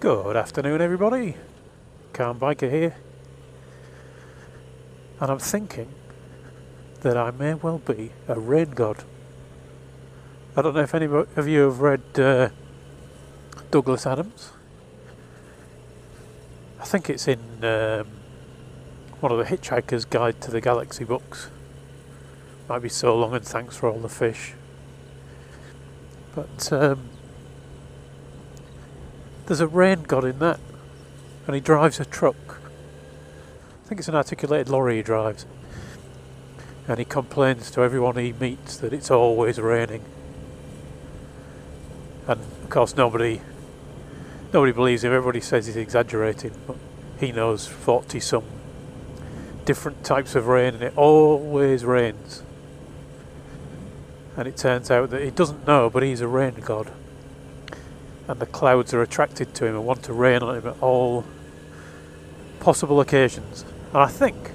Good afternoon, everybody. Calm Biker here, and I'm thinking that I may well be a rain god. I don't know if any of you have read Douglas Adams. I think it's in one of the Hitchhiker's Guide to the Galaxy books. Might be so long, and thanks for all the fish. But there's a rain god in that, and he drives a truck. I think it's an articulated lorry he drives, and he complains to everyone he meets that it's always raining. And of course nobody believes him. Everybody says he's exaggerating, but he knows 40 some different types of rain, and it always rains. And it turns out that he doesn't know, but he's a rain god, and the clouds are attracted to him and want to rain on him at all possible occasions. And I think,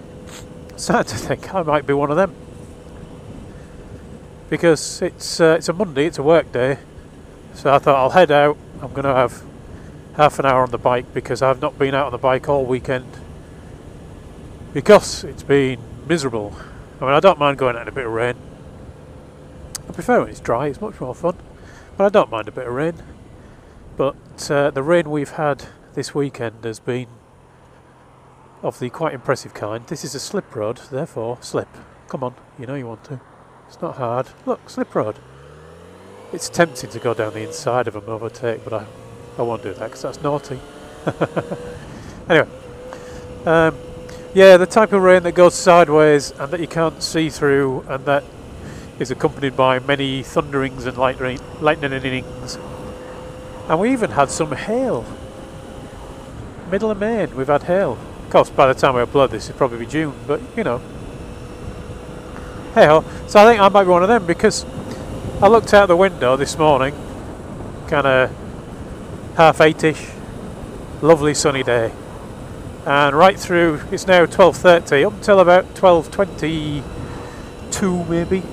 sad to think, I might be one of them, because it's a Monday, it's a work day, so I thought I'll head out. I'm going to have half an hour on the bike, because I've not been out on the bike all weekend because it's been miserable. I mean, I don't mind going out in a bit of rain. I prefer when it's dry, it's much more fun, but I don't mind a bit of rain. But the rain we've had this weekend has been of the quite impressive kind. This is a slip road, therefore slip. Come on, you know you want to. It's not hard. Look, slip road. It's tempting to go down the inside of an overtake, but I won't do that because that's naughty. Anyway, yeah, the type of rain that goes sideways and that you can't see through, and that is accompanied by many thunderings and lightningings. And we even had some hail. Middle of May, we've had hail. Of course, by the time we upload this, it'll probably be June, but you know. Hey ho. So I think I might be one of them, because I looked out the window this morning, kind of 8:30ish, lovely sunny day. And right through, it's now 12:30, up until about 12:22 maybe.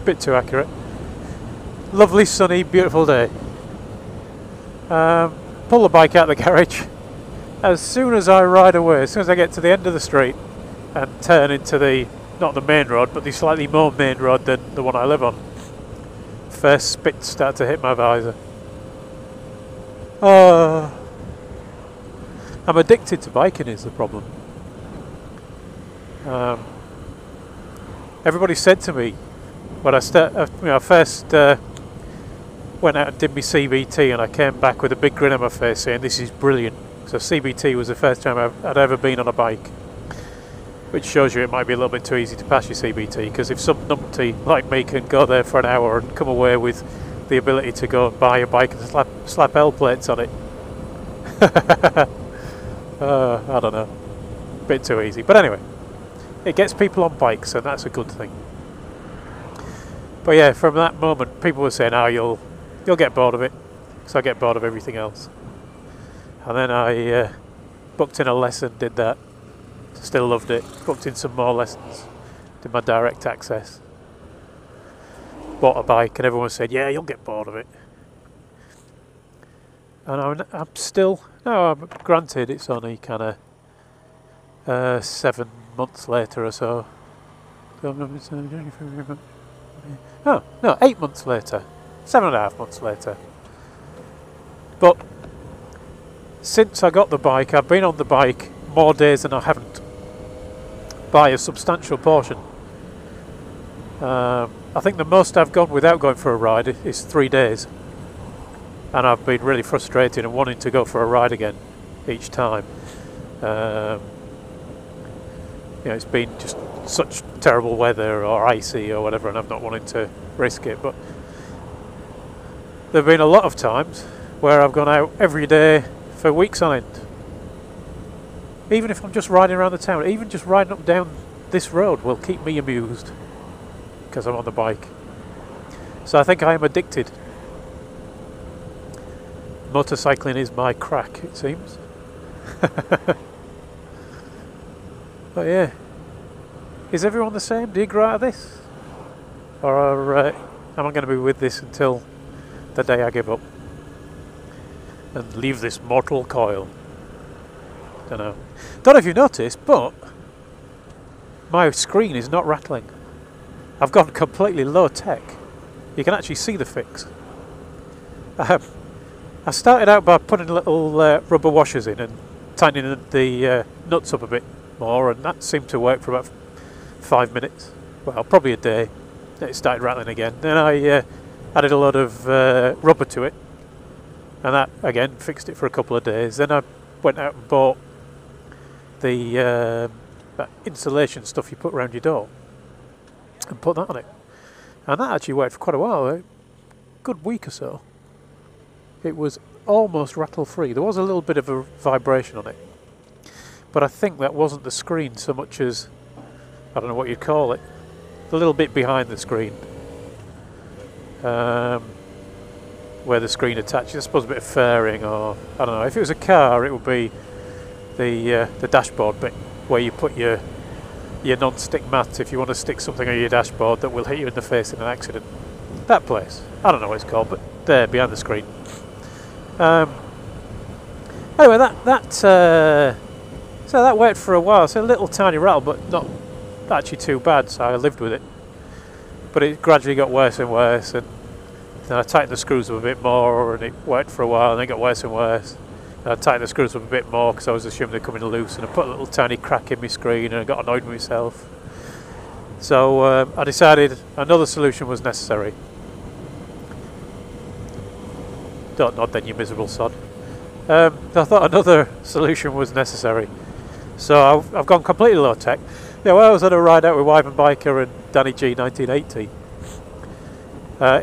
Bit too accurate. Lovely, sunny, beautiful day. Pull the bike out of the garage. As soon as I ride away, as soon as I get to the end of the street and turn into not the main road, but the slightly more main road than the one I live on, first spits start to hit my visor. I'm addicted to biking is the problem. Everybody said to me when I first went out and did my CBT, and I came back with a big grin on my face saying this is brilliant. So CBT was the first time I'd ever been on a bike, which shows you it might be a little bit too easy to pass your CBT, because if some numpty like me can go there for an hour and come away with the ability to go and buy a bike and slap L plates on it, I don't know, a bit too easy. But anyway, it gets people on bikes, and that's a good thing. But yeah, from that moment people were saying, oh, you'll get bored of it, because I get bored of everything else. And then I booked in a lesson, did that, still loved it, booked in some more lessons, did my direct access, bought a bike, and everyone said, yeah, you'll get bored of it. And I'm still, no, granted it's only kind of 7 months later or so. Oh, no, 8 months later. 7.5 months later. But since I got the bike, I've been on the bike more days than I haven't, by a substantial portion. I think the most I've gone without going for a ride is 3 days, and I've been really frustrated and wanting to go for a ride again each time. It's been just such terrible weather or icy or whatever, and I'm not wanting to risk it. But there have been a lot of times where I've gone out every day for weeks on end. Even if I'm just riding around the town, even just riding up down this road will keep me amused, because I'm on the bike. So I think I am addicted. Motorcycling is my crack, it seems. But yeah, is everyone the same? Do you grow out of this? Or am I going to be with this until the day I give up? and leave this mortal coil. Don't know if you've noticed, but my screen is not rattling. I've gone completely low tech. You can actually see the fix. I started out by putting little rubber washers in and tightening the nuts up a bit more, and that seemed to work for about 5 minutes. Well, probably a day. Then it started rattling again. Then I added a lot of rubber to it, and that again fixed it for a couple of days. Then I went out and bought the that insulation stuff you put around your door and put that on it, and that actually worked for quite a while, a good week or so. It was almost rattle free. There was a little bit of a vibration on it, but I think that wasn't the screen so much as, I don't know what you'd call it, the little bit behind the screen, where the screen attaches. I suppose a bit of fairing, or I don't know. If it was a car, it would be the dashboard bit where you put your non-stick mat if you want to stick something on your dashboard that will hit you in the face in an accident. That place. I don't know what it's called, but there behind the screen. Anyway, so that worked for a while. So a little tiny rattle, but not actually too bad. So I lived with it. But it gradually got worse and worse, and then I tightened the screws up a bit more, and it worked for a while. And then it got worse and worse. And I tightened the screws up a bit more because I was assuming they're coming loose, and I put a little tiny crack in my screen, and I got annoyed with myself. So I decided another solution was necessary. Don't nod then, you miserable sod. I thought another solution was necessary. So I've gone completely low tech. Yeah, well, I was on a ride out with Wyvern Biker and Danny G 1980.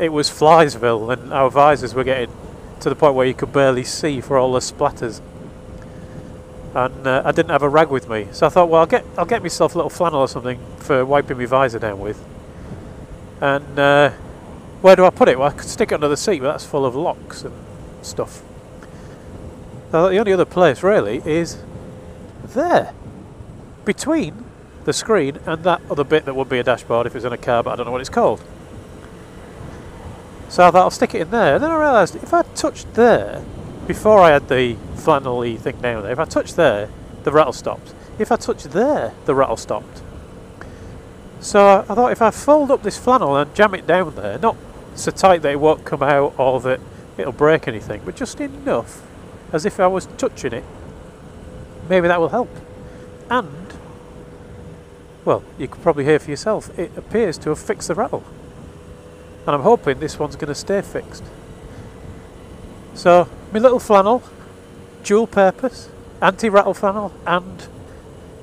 It was Flysville, and our visors were getting to the point where you could barely see for all the splatters. And I didn't have a rag with me, so I thought, well, I'll get myself a little flannel or something for wiping my visor down with. And where do I put it? Well, I could stick it under the seat, but that's full of locks and stuff. Now, the only other place really is there, between the screen and that other bit that would be a dashboard if it's in a car, but I don't know what it's called. So I thought I'll stick it in there, and then I realised if I touched there, before I had the flannel-y thing down there, if I touched there, the rattle stopped. If I touched there, the rattle stopped. So I thought if I fold up this flannel and jam it down there, not so tight that it won't come out or that it'll break anything, but just enough as if I was touching it, maybe that will help. And, well, you can probably hear for yourself, it appears to have fixed the rattle. And I'm hoping this one's going to stay fixed. So, my little flannel, dual purpose, anti-rattle flannel and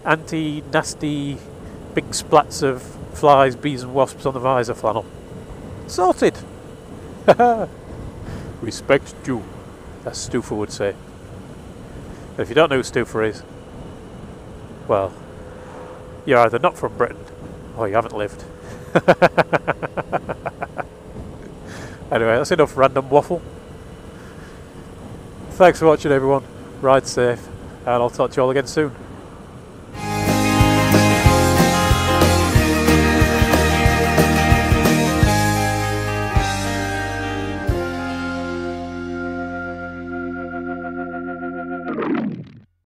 anti-nasty big splats of flies, bees and wasps on the visor flannel. Sorted! Respect due, as Stufer would say. And if you don't know who Stufer is, well, you're either not from Britain or you haven't lived. Anyway, that's enough random waffle. Thanks for watching, everyone. Ride safe, and I'll talk to you all again soon.